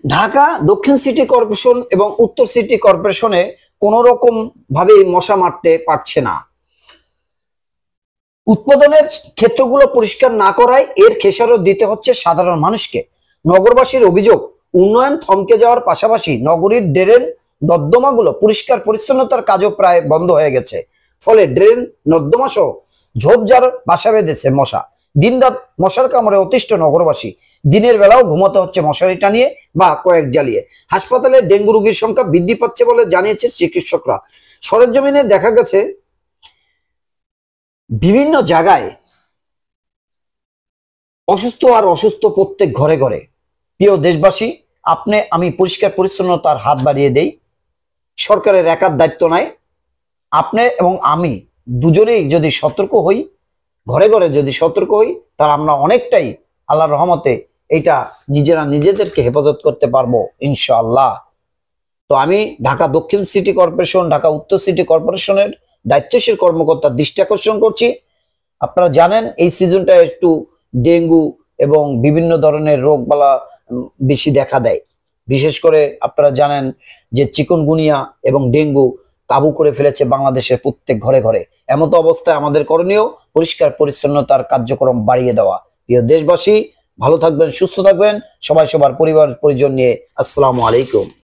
ঢাকা দক্ষিণ city corporation এবং উত্তর সিটি কর্পোরেশনে কোন রকম ভাবে মশা মারতে পারছে না। উৎপাদনের ক্ষেত্রগুলো পরিষ্কার না করায় এর খেসারত দিতে হচ্ছে সাধারণ মানুষকে। নগরবাসীর অভিযোগ, উন্নয়ন থমকে যাওয়ার পাশাপাশি নগরীর ড্রেন নর্দমাগুলো পরিষ্কার পরিচ্ছন্নতার কাজও প্রায় বন্ধ হয়ে গেছে। ফলে ড্রেন নর্দমা সহ ঝোপঝাড় বাসা বেঁধেছে মশা। দিনরাত মশার কামড়ে অতিষ্ঠ নগরবাসী। দিনের বেলাও ঘুমাতে হচ্ছে মশারি টানিয়ে বা কয়েক জ্বালিয়ে। হাসপাতালে ডেঙ্গু রোগীর সংখ্যা বৃদ্ধি পাচ্ছে বলে জানিয়েছে চিকিৎসকরা। সরেজমিনে দেখা গেছে বিভিন্ন জায়গায় অসুস্থ আর অসুস্থ প্রত্যেক ঘরে ঘরে। প্রিয় দেশবাসী, আপনি আমি পরিষ্কার পরিচ্ছন্নতার হাত বাড়িয়ে দেই। সরকারের একার দায়িত্ব নাই। আপনি এবং আমি দুজনেই যদি সতর্ক হই, ঘরে ঘরে যদি সতর্ক হই, তাহলে আমরা অনেকটাই আল্লাহর রহমতে এটা নিজেরা নিজেদেরকে হেফাজত করতে পারবো ইনশাআল্লাহ। তো আমি ঢাকা দক্ষিণ সিটি কর্পোরেশন, ঢাকা উত্তর সিটি কর্পোরেশনের দায়িত্বশীল কর্মকর্তার দৃষ্টি আকর্ষণ করছি। আপনারা জানেন এই সিজনটা একটু ডেঙ্গু এবং বিভিন্ন ধরনের রোগবালা বেশি দেখা দেয়। বিশেষ করে আপনারা জানেন যে চিকুনগুনিয়া এবং ডেঙ্গু কাবু করে ফেলেছে বাংলাদেশের প্রত্যেক ঘরে ঘরে। এমতো অবস্থায় আমাদের করণীয় পরিষ্কার পরিচ্ছন্নতার কার্যক্রম বাড়িয়ে দেওয়া। প্রিয় দেশবাসী, ভালো থাকবেন, সুস্থ থাকবেন, সবাই সবার পরিবার পরিজন নিয়ে। আসসালামু আলাইকুম।